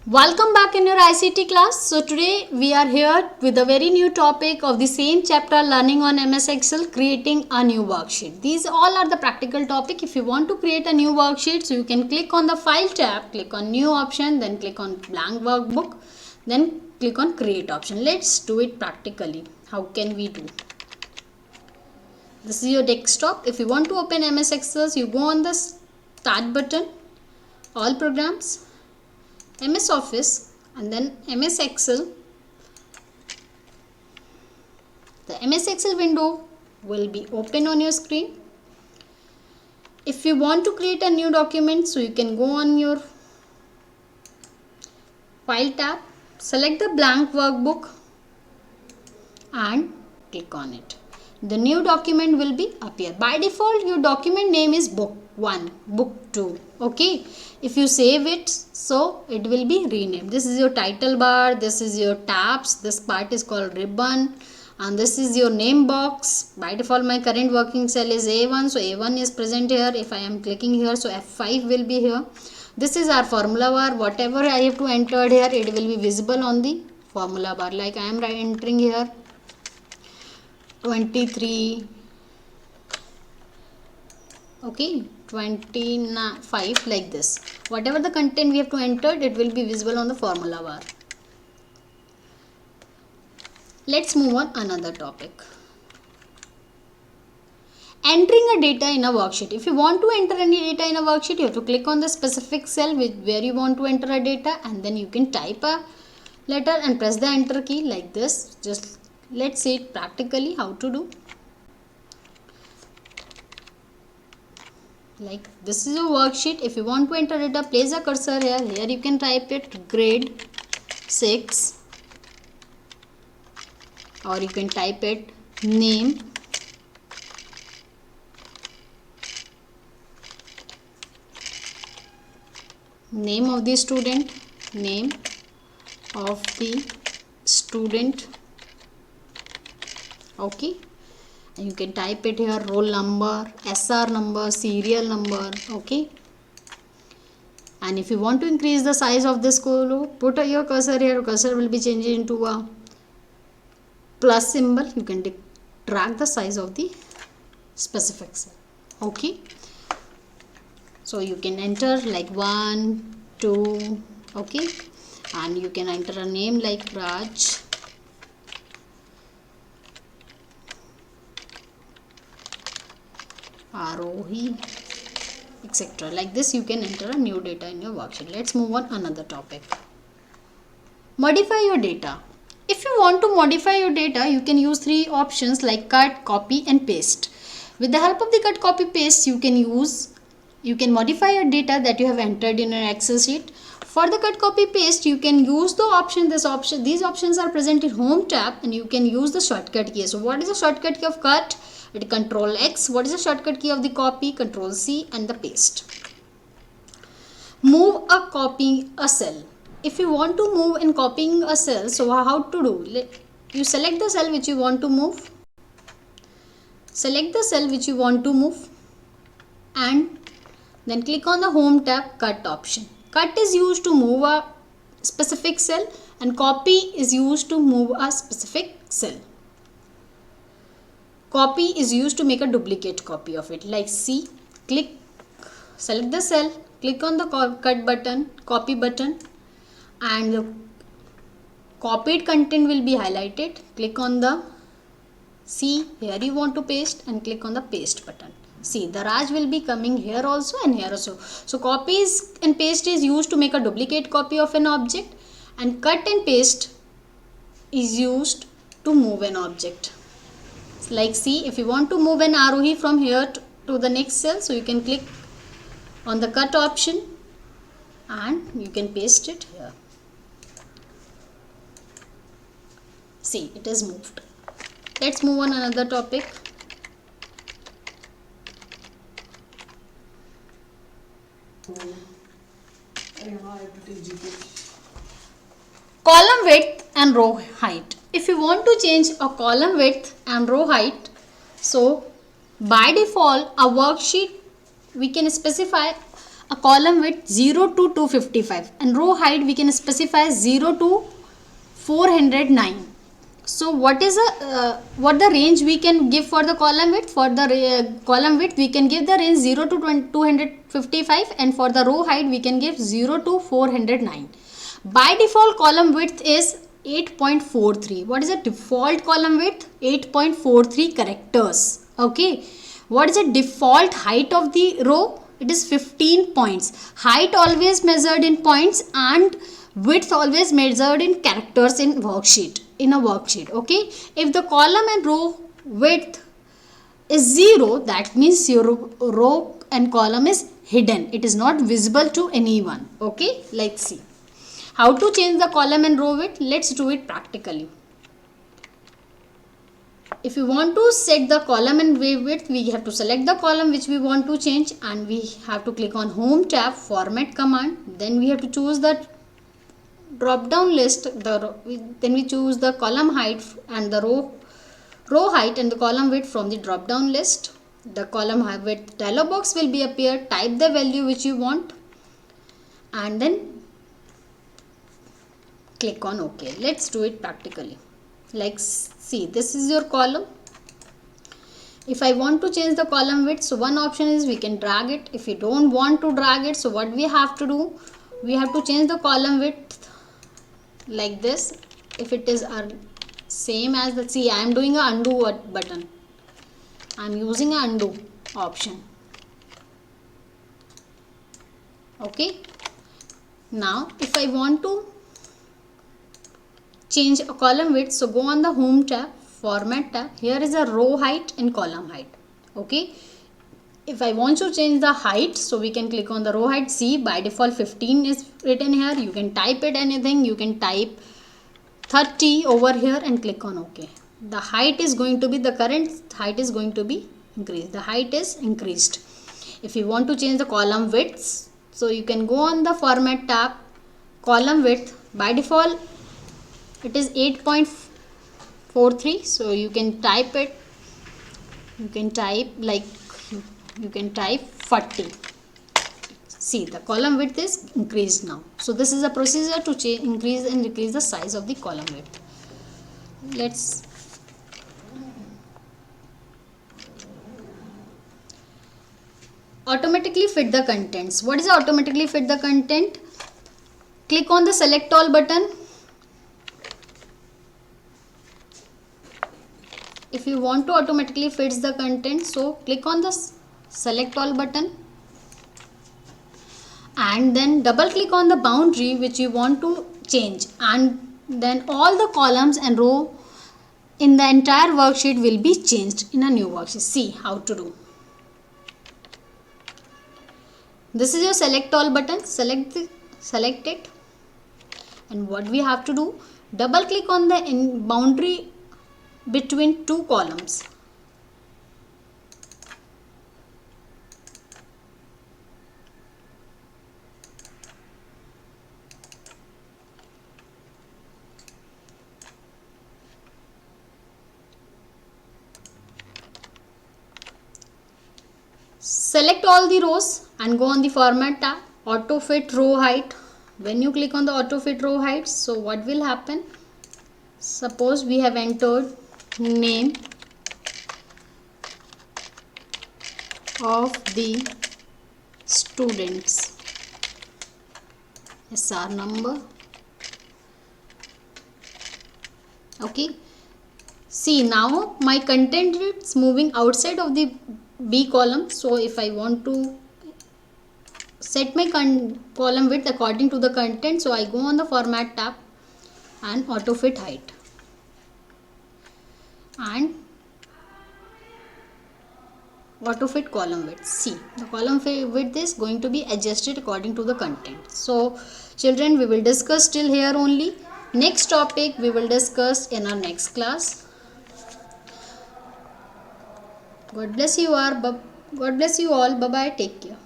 Welcome back in your ICT class. So today we are here with a very new topic of the same chapter, learning on MS Excel, creating a new worksheet. These all are the practical topic. If you want to create a new worksheet, so you can click on the file tab, click on new option, then click on blank workbook, then click on create option. Let's do it practically. How can we do? This is your desktop. If you want to open MS Excel, you go on the start button, all programs, MS Office, and then MS Excel. The MS Excel window will be open on your screen. If you want to create a new document, so you can go on your file tab, select the blank workbook and click on it. The new document will be appear. By default, your document name is book 1, book 2. Okay, if you save it, so it will be renamed. This is your title bar, this is your tabs, this part is called ribbon, and this is your name box. By default, my current working cell is A1, so A1 is present here. If I am clicking here, so F5 will be here. This is our formula bar. Whatever I have to enter here, it will be visible on the formula bar. Like I am entering here 23, okay, 25, like this. Whatever the content we have to enter, it will be visible on the formula bar. Let's move on another topic. Entering a data in a worksheet. If you want to enter any data in a worksheet, you have to click on the specific cell where you want to enter a data, and then you can type a letter and press the enter key like this. Just let's see it practically how to do. Like this is a worksheet. If you want to enter data, place a cursor here. Here you can type it grade 6, or you can type it name, name of the student, name of the student. Okay, and you can type it here roll number, SR number, serial number. Okay, and if you want to increase the size of this column, put your cursor here. Cursor will be changed into a plus symbol. You can drag the size of the specific cell. Okay, so you can enter like 1, 2. Okay, and you can enter a name like Raj, Arohi, etc. Like this you can enter a new data in your worksheet. Let's move on another topic. Modify your data. If you want to modify your data, you can use 3 options like cut, copy and paste. With the help of the cut, copy, paste, you can modify your data that you have entered in an Excel sheet. For the cut, copy, paste, you can use the option, these options are present in home tab, and you can use the shortcut key. So what is the shortcut key of cut? It Control X. What is the shortcut key of the copy? Control C, and the paste. Move a copy a cell. If you want to move in copying a cell, so how to do? You select the cell which you want to move. Select the cell which you want to move, and then click on the home tab, cut option. Cut is used to move a specific cell, and copy is used to move a specific cell. Copy is used to make a duplicate copy of it. Like C, select the cell, click on the cut button, copy button, and the copied content will be highlighted. Click on the C, here you want to paste, and click on the paste button. See, the Raj will be coming here also and here also. So copies and paste is used to make a duplicate copy of an object, and cut and paste is used to move an object. Like see, if you want to move an Arohi from here to the next cell, so you can click on the cut option and you can paste it here. See, it is moved. Let's move on another topic. Column width and row height. If you want to change a column width and row height, so by default a worksheet we can specify a column width 0 to 255 and row height we can specify 0 to 409. So what is what the range we can give for the column width? For the column width we can give the range 0 to 255 and for the row height we can give 0 to 409. By default column width is 8.43. What is the default column width? 8.43 characters. Okay. What is the default height of the row? It is 15 points. Height always measured in points and width always measured in characters in worksheet. In a worksheet. Okay. If the column and row width is 0, that means your row and column is hidden. It is not visible to anyone. Okay. Let's see. How to change the column and row width? Let's do it practically. If you want to set the column and row width, we have to select the column which we want to change and we have to click on Home tab, Format command. Then we have to choose the drop down list. Then we choose the column height and the row height and the column width from the drop down list. The column height width dialog box will be appear. Type the value which you want and then click on OK. Let's do it practically. Like see, this is your column. If I want to change the column width, so one option is we can drag it. If you don't want to drag it, so what we have to do, we have to change the column width like this. If it is same as the, see, I am doing a undo button. I am using a undo option. Okay. Now if I want to change a column width, so go on the Home tab, Format tab. Here is a row height and column height. Okay. If I want to change the height, so we can click on the row height. See, by default 15 is written here. You can type it anything. You can type 30 over here and click on OK. The height is going to be, the current height is going to be increased. The height is increased. If you want to change the column widths, so you can go on the Format tab, column width. By default it is 8.43, so you can type it, you can type 40. See, the column width is increased now. So this is a procedure to increase and decrease the size of the column width. Let's automatically fit the contents. What is automatically fit the content? Click on the select all button. If you want to automatically fit the content, so click on the select all button and then double click on the boundary which you want to change, and then all the columns and row in the entire worksheet will be changed in a new worksheet. See how to do. This is your select all button. Select it, and what we have to do, double click on the boundary between two columns. Select all the rows and go on the Format tab, Auto Fit Row Height. When you click on the Auto Fit Row Height, so what will happen? Suppose we have entered name of the students, SR number. Okay. See, now my content is moving outside of the B column. So if I want to set my column width according to the content, so I go on the Format tab and Auto Fit Height, and Auto Fit Column Width. See, the column width is going to be adjusted according to the content. So children, we will discuss till here only. Next topic we will discuss in our next class. God bless you all. Bye bye. Take care.